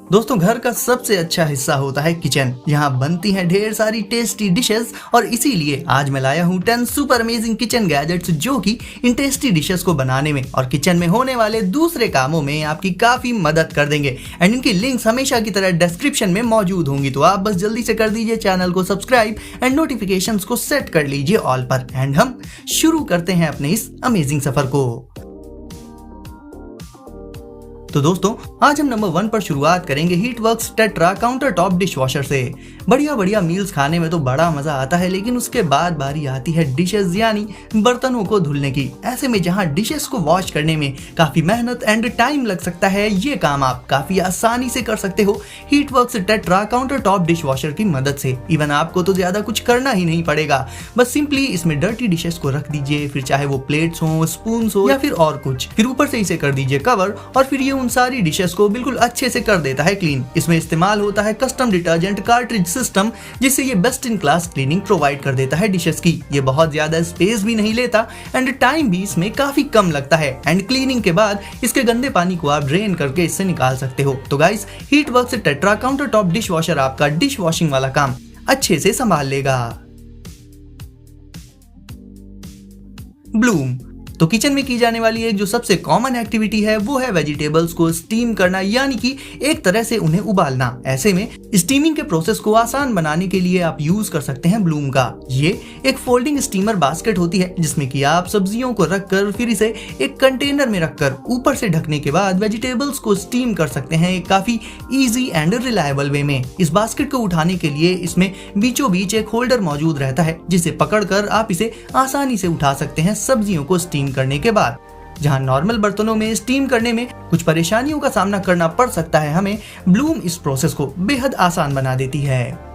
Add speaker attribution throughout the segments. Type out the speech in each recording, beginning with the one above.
Speaker 1: दोस्तों, घर का सबसे अच्छा हिस्सा होता है किचन। यहाँ बनती हैं ढेर सारी टेस्टी डिशेस और इसीलिए आज मैं लाया हूँ 10 सुपर अमेजिंग किचन गैजेट्स जो कि इन टेस्टी डिशेस को बनाने में और किचन में होने वाले दूसरे कामों में आपकी काफी मदद कर देंगे। एंड इनकी लिंक्स हमेशा की तरह डिस्क्रिप्शन में मौजूद होंगी, तो आप बस जल्दी से कर दीजिए चैनल को सब्सक्राइब एंड नोटिफिकेशंस को सेट कर लीजिए ऑल पर। एंड हम शुरू करते हैं अपने इस अमेजिंग सफर को। तो दोस्तों, आज हम नंबर 1 पर शुरुआत करेंगे Heatworks Tetra counter top dish washer से। बढ़िया मील्स खाने में तो बड़ा मजा आता है, लेकिन उसके बाद बारी आती है डिशेस यानी बर्तनों को धुलने की। ऐसे में जहां डिशेस को वॉश करने में काफी मेहनत एंड टाइम लग सकता है, ये काम आप काफी आसानी से कर सकते हो Heatworks Tetra counter top dish washer की मदद से। इवन आपको तो ज्यादा कुछ करना ही नहीं पड़ेगा, बस सिंपली इसमें डर्टी डिशेस को रख दीजिए, फिर चाहे वो प्लेट्स हो, स्पून हो या फिर और कुछ, फिर ऊपर से इसे कर दीजिए कवर और फिर ये उन सारी डिशेस को बिल्कुल अच्छे से कर देता है क्लीन। इसमें इस्तेमाल होता है कस्टम डिटर्जेंट कार्ट्रिज सिस्टम, जिससे ये best in class cleaning provide कर देता है डिशेस की। ये बहुत ज्यादा स्पेस भी नहीं लेता एंड टाइम भी इसमें काफी कम लगता है। एंड क्लीनिंग के बाद इसके गंदे पानी को आप ड्रेन करके इससे निकाल सकते हो। तो guys, Heatworks Tetra counter top dish washer आपका डिश वॉशिंग वाला काम अच्छे से संभाल लेगा। ब्लूम। तो किचन में की जाने वाली एक जो सबसे कॉमन एक्टिविटी है वो है वेजिटेबल्स को स्टीम करना, यानी कि एक तरह से उन्हें उबालना। ऐसे में स्टीमिंग के प्रोसेस को आसान बनाने के लिए आप यूज कर सकते हैं ब्लूम का। ये एक फोल्डिंग स्टीमर बास्केट होती है जिसमें कि आप सब्जियों को रखकर फिर इसे एक कंटेनर में रखकर ऊपर से ढकने के बाद वेजिटेबल्स को स्टीम कर सकते हैं काफी इजी एंड रिलायबल वे में। इस बास्केट को उठाने के लिए इसमें बीचों बीच एक होल्डर मौजूद रहता है जिसे पकड़कर आप इसे आसानी से उठा सकते हैं सब्जियों को स्टीम करने के बाद। जहां नॉर्मल बर्तनों में स्टीम करने में कुछ परेशानियों का सामना करना पड़ सकता है, हमें ब्लूम इस प्रोसेस को बेहद आसान बना देती है।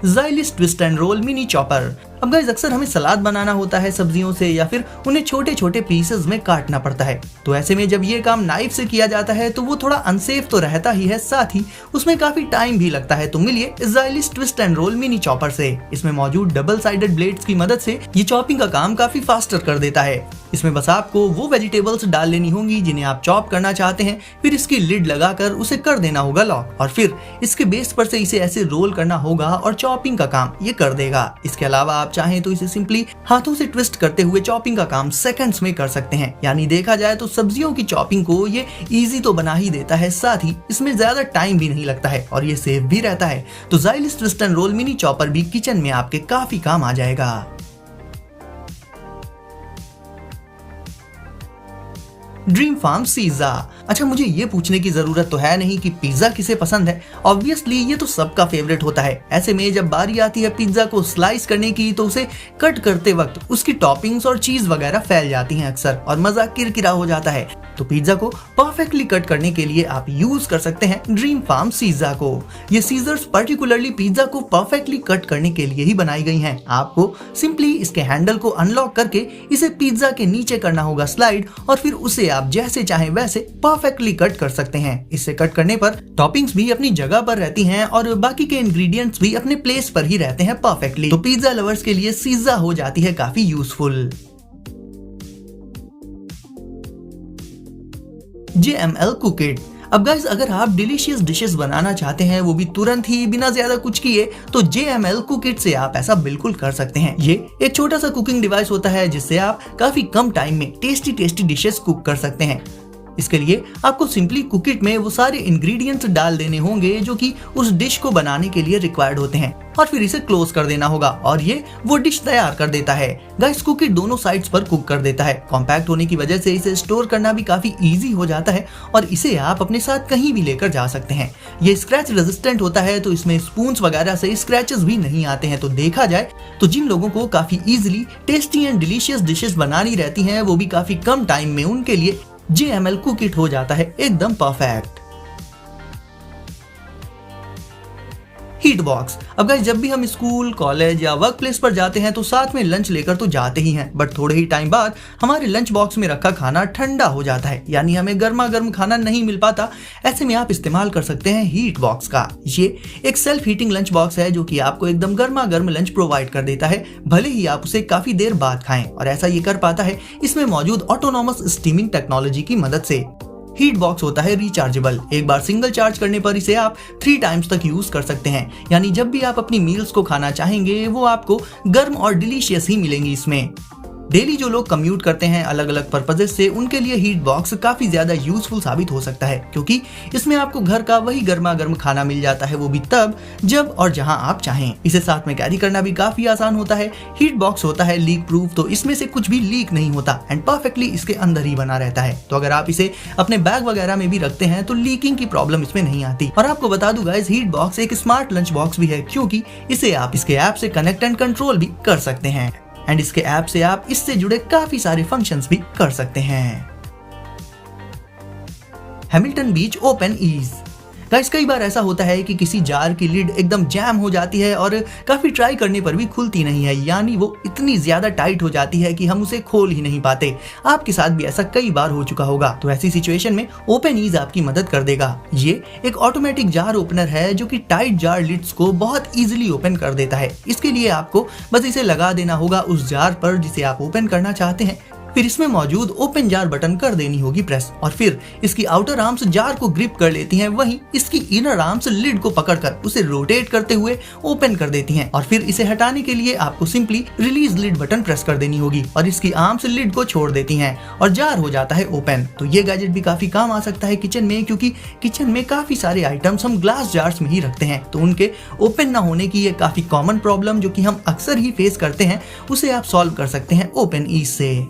Speaker 1: Zyliss twist and roll mini chopper. अब गाइस, अक्सर हमें सलाद बनाना होता है सब्जियों से या फिर उन्हें छोटे छोटे पीसेस में काटना पड़ता है। तो ऐसे में जब ये काम नाइफ से किया जाता है तो वो थोड़ा अनसेफ तो रहता ही है, साथ ही उसमें काफी टाइम भी लगता है। तो मिलिए Zyliss twist and roll mini chopper से। इसमें मौजूद डबल साइडेड ब्लेड्स की मदद से ये चॉपिंग का काम काफी फास्टर कर देता है। इसमें बस आपको वो वेजिटेबल्स डाल लेनी होंगी जिन्हें आप चॉप करना चाहते हैं, फिर इसकी लिड लगाकर उसे कर देना होगा लॉक और फिर इसके बेस पर से इसे ऐसे रोल करना होगा और चॉपिंग का काम ये कर देगा। इसके अलावा आप चाहें तो इसे सिंपली हाथों से ट्विस्ट करते हुए चॉपिंग का काम सेकंड्स में कर सकते हैं। यानी देखा जाए तो सब्जियों की चॉपिंग को ये इजी तो बना ही देता है, साथ ही इसमें ज्यादा टाइम भी नहीं लगता है और ये सेफ भी रहता है। तो Zyliss twist and roll mini chopper भी किचन में आपके काफी काम आ जाएगा। ड्रीम फार्म सीज़ा। अच्छा, मुझे ये पूछने की जरूरत तो है नहीं कि पिज्जा किसे पसंद है। ऑब्वियसली ये तो सबका फेवरेट होता है। ऐसे में जब बारी आती है पिज्जा को स्लाइस करने की तो उसे कट करते वक्त उसकी टॉपिंग्स और चीज वगैरह फैल जाती हैं अक्सर और मजा किरकिरा हो जाता है। तो पिज्जा को परफेक्टली कट करने के लिए आप यूज कर सकते हैं ड्रीम फार्म सीज़ा को। ये सीजर्स पर्टिकुलरली पिज्जा को परफेक्टली कट करने के लिए ही बनाई गई हैं। आपको सिंपली इसके हैंडल को अनलॉक करके इसे पिज्जा के नीचे करना होगा स्लाइड और फिर उसे आप जैसे चाहें वैसे परफेक्टली कट कर सकते हैं। इससे कट करने पर टॉपिंग्स भी अपनी जगह पर रहती हैं और बाकी के इंग्रेडिएंट्स भी अपने प्लेस पर ही रहते हैं परफेक्टली। तो पिज्जा लवर्स के लिए सीज़ा हो जाती है काफी यूजफुल। JML कुकिट। अब गाइस, अगर आप डिलीशियस डिशेस बनाना चाहते हैं वो भी तुरंत ही बिना ज्यादा कुछ किए, तो JML कुकिट से आप ऐसा बिल्कुल कर सकते हैं। ये एक छोटा सा कुकिंग डिवाइस होता है जिससे आप काफी कम टाइम में टेस्टी डिशेस कुक कर सकते हैं। इसके लिए आपको सिंपली कुकिट में वो सारे इंग्रेडिएंट्स डाल देने होंगे जो कि उस डिश को बनाने के लिए रिक्वायर्ड होते हैं और फिर इसे क्लोज कर देना होगा और ये वो डिश तैयार कर देता है। गाइस, कुकिट दोनों साइड्स पर कुक कर देता है। कॉम्पैक्ट होने की वजह से इसे स्टोर करना भी काफी इजी हो जाता है और इसे आप अपने साथ कहीं भी लेकर जा सकते हैं। ये स्क्रैच रेजिस्टेंट होता है तो इसमें स्पून्स वगैरह से स्क्रैचेस भी नहीं आते हैं। तो देखा जाए तो जिन लोगों को काफी easily tasty and delicious dishes बनानी रहती हैं वो भी काफी कम टाइम में उनके लिए JML कुकिट हो जाता है एकदम परफेक्ट। Heat box. अब गाइस, जब भी हम स्कूल, कॉलेज या वर्क प्लेस पर जाते हैं तो साथ में लंच लेकर तो जाते ही हैं, बट थोड़े ही टाइम बाद हमारे लंच बॉक्स में रखा खाना ठंडा हो जाता है, यानी हमें गर्मा गर्म खाना नहीं मिल पाता। ऐसे में आप इस्तेमाल कर सकते हैं हीट बॉक्स का। ये एक सेल्फ हीटिंग लंच बॉक्स है जो कि आपको एकदम गर्मा गर्म लंच प्रोवाइड कर देता है, भले ही आप उसे काफी देर बाद खाएं। और ऐसा ये कर पाता है इसमें मौजूद ऑटोनॉमस स्टीमिंग टेक्नोलॉजी की मदद से। हीट बॉक्स होता है रिचार्जेबल। एक बार सिंगल चार्ज करने पर इसे आप 3 टाइम्स तक यूज कर सकते हैं, यानी जब भी आप अपनी मील्स को खाना चाहेंगे वो आपको गर्म और डिलीशियस ही मिलेंगी इसमें। डेली जो लोग कम्यूट करते हैं अलग अलग पर्पजेस से, उनके लिए हीट बॉक्स काफी ज्यादा यूजफुल साबित हो सकता है, क्योंकि इसमें आपको घर का वही गर्मा गर्म खाना मिल जाता है, वो भी तब जब और जहां आप चाहें। इसे साथ में कैरी करना भी काफी आसान होता है। हीट बॉक्स होता है लीक प्रूफ, तो इसमें से कुछ भी लीक नहीं होता एंड परफेक्टली इसके अंदर ही बना रहता है। तो अगर आप इसे अपने बैग वगैरह में भी रखते हैं तो लीकिंग की प्रॉब्लम इसमें नहीं आती। और आपको बता दूं गाइस, हीट बॉक्स एक स्मार्ट लंच बॉक्स भी है, क्योंकि इसे आप इसके ऐप से कनेक्ट एंड कंट्रोल भी कर सकते हैं एंड इसके ऐप से आप इससे जुड़े काफी सारे फंक्शंस भी कर सकते हैं। हैमिल्टन बीच ओपन ईज। गाइस, कई बार ऐसा होता है कि किसी जार की लिड एकदम जैम हो जाती है और काफी ट्राई करने पर भी खुलती नहीं है, यानी वो इतनी ज्यादा टाइट हो जाती है कि हम उसे खोल ही नहीं पाते। आपके साथ भी ऐसा कई बार हो चुका होगा। तो ऐसी सिचुएशन में ओपन ईज आपकी मदद कर देगा। ये एक ऑटोमेटिक जार ओपनर है जो कि टाइट जार लिड्स को बहुत इजीली ओपन कर देता है। इसके लिए आपको बस इसे लगा देना होगा उस जार पर जिसे आप ओपन करना चाहते हैं, फिर इसमें मौजूद ओपन जार बटन कर देनी होगी प्रेस, और फिर इसकी आउटर आर्म्स जार को ग्रिप कर लेती हैं, वहीं इसकी इनर आर्म्स लिड को पकड़कर उसे रोटेट करते हुए ओपन कर देती हैं। और फिर इसे हटाने के लिए आपको simply release lid button press कर देनी होगी और इसकी आर्म्स लिड को छोड़ देती हैं और जार हो जाता है ओपन। तो ये गैजेट भी काफी काम आ सकता है किचन में, क्योंकि किचन में काफी सारे आइटम्स हम ग्लास जार्स में ही रखते हैं, तो उनके ओपन ना होने की ये काफी कॉमन प्रॉब्लम जो कि हम अक्सर ही फेस करते हैं, उसे आप सॉल्व कर सकते हैं ओपन ईज से।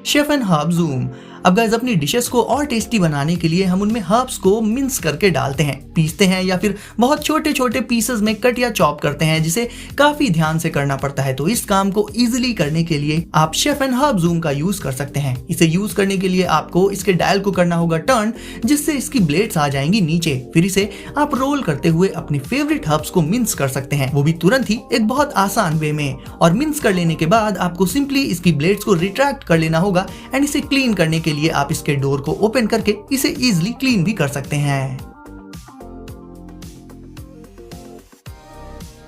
Speaker 1: Chef and herb zoom. अब गाइस, अपनी डिशेस को और टेस्टी बनाने के लिए हम उनमें हर्ब्स को मिन्स करके डालते हैं, पीसते हैं या फिर बहुत छोटे छोटे पीसेस में कट या चॉप करते हैं, जिसे काफी ध्यान से करना पड़ता है। तो इस काम को इजीली करने के लिए आप शेफ एंड हर्ब जूम का यूज कर सकते हैं। इसे यूज करने के लिए आपको इसके डायल को करना होगा टर्न, जिससे इसकी ब्लेड्स आ जाएंगी नीचे। फिर इसे आप रोल करते हुए अपनी फेवरेट हर्ब्स को मिन्स कर सकते हैं, वो भी तुरंत ही एक बहुत आसान वे में। और मिन्स कर लेने के बाद आपको सिंपली इसकी ब्लेड्स को रिट्रैक्ट कर लेना होगा एंड इसे क्लीन करने के लिए आप इसके डोर को ओपन करके इसे इजीली क्लीन भी कर सकते हैं।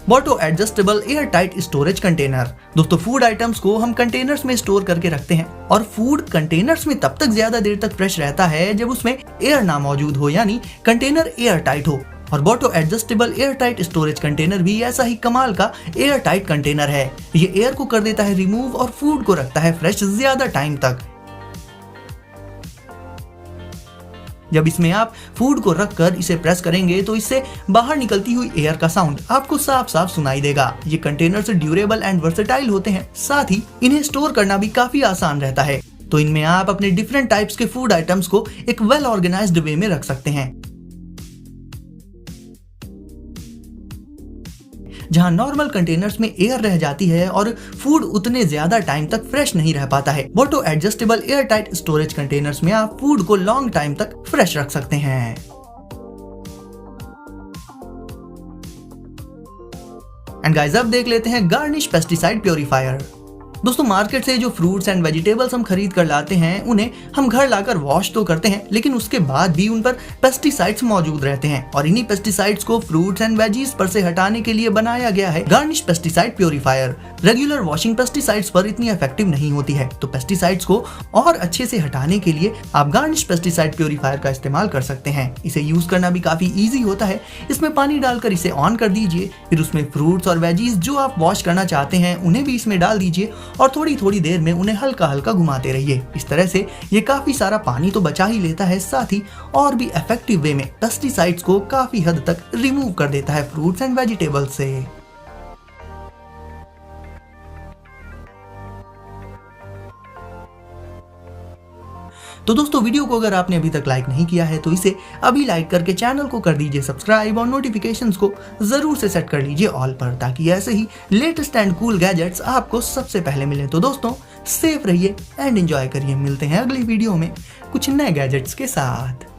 Speaker 1: Boto adjustable air tight storage container. दोस्तों, फूड आइटम्स को हम कंटेनर्स में स्टोर करके रखते हैं और फूड कंटेनर्स में तब तक ज्यादा देर तक फ्रेश रहता है जब उसमें एयर ना मौजूद हो, यानी कंटेनर एयर टाइट हो। और Boto adjustable air tight storage container भी ऐसा ही कमाल का एयर टाइट कंटेनर है। ये एयर को कर देता है रिमूव और फूड को रखता है फ्रेश ज्यादा टाइम तक। जब इसमें आप फूड को रखकर इसे प्रेस करेंगे तो इससे बाहर निकलती हुई एयर का साउंड आपको साफ साफ सुनाई देगा। ये कंटेनर्स ड्यूरेबल एंड वर्सेटाइल होते हैं, साथ ही इन्हें स्टोर करना भी काफी आसान रहता है। तो इनमें आप अपने डिफरेंट टाइप्स के फूड आइटम्स को एक वेल ऑर्गेनाइज्ड वे में रख सकते हैं। जहां नॉर्मल कंटेनर्स में एयर रह जाती है और फूड उतने ज्यादा टाइम तक फ्रेश नहीं रह पाता है, Boto adjustable air tight storage containers में आप फूड को लॉन्ग टाइम तक फ्रेश रख सकते हैं। एंड गाइस, अब देख लेते हैं गार्निश पेस्टिसाइड प्योरीफायर। दोस्तों, मार्केट से जो फ्रूट्स एंड वेजिटेबल्स हम खरीद कर लाते हैं उन्हें हम घर लाकर वॉश तो करते हैं, लेकिन उसके बाद भी उन पर पेस्टिसाइड्स मौजूद रहते हैं और इन्हीं पेस्टिसाइड्स को फ्रूट्स एंड वेजीज पर से हटाने के लिए बनाया गया है garnish pesticide purifier. Regular washing pesticides पर इतनी इफेक्टिव नहीं होती है, तो पेस्टिसाइड्स को और अच्छे से हटाने के लिए आप गार्निश पेस्टिसाइड प्योरीफायर का इस्तेमाल कर सकते हैं। इसे यूज करना भी काफी ईजी होता है। इसमें पानी डालकर इसे ऑन कर दीजिए, फिर उसमें फ्रूट्स और वेजीज जो आप वॉश करना चाहते हैं उन्हें भी इसमें डाल दीजिए और थोड़ी थोड़ी देर में उन्हें हल्का हल्का घुमाते रहिए। इस तरह से ये काफी सारा पानी तो बचा ही लेता है, साथ ही और भी इफेक्टिव वे में पेस्टिसाइड्स को काफी हद तक रिमूव कर देता है फ्रूट्स एंड वेजिटेबल्स से। तो दोस्तों, वीडियो को अगर आपने अभी तक लाइक नहीं किया है तो इसे अभी लाइक करके चैनल को कर दीजिए सब्सक्राइब और नोटिफिकेशंस को जरूर से सेट कर लीजिए ऑल पर, ताकि ऐसे ही लेटेस्ट एंड कूल गैजेट्स आपको सबसे पहले मिले। तो दोस्तों, सेफ रहिए एंड एंजॉय करिए। मिलते हैं अगली वीडियो में कुछ नए गैजेट्स के साथ।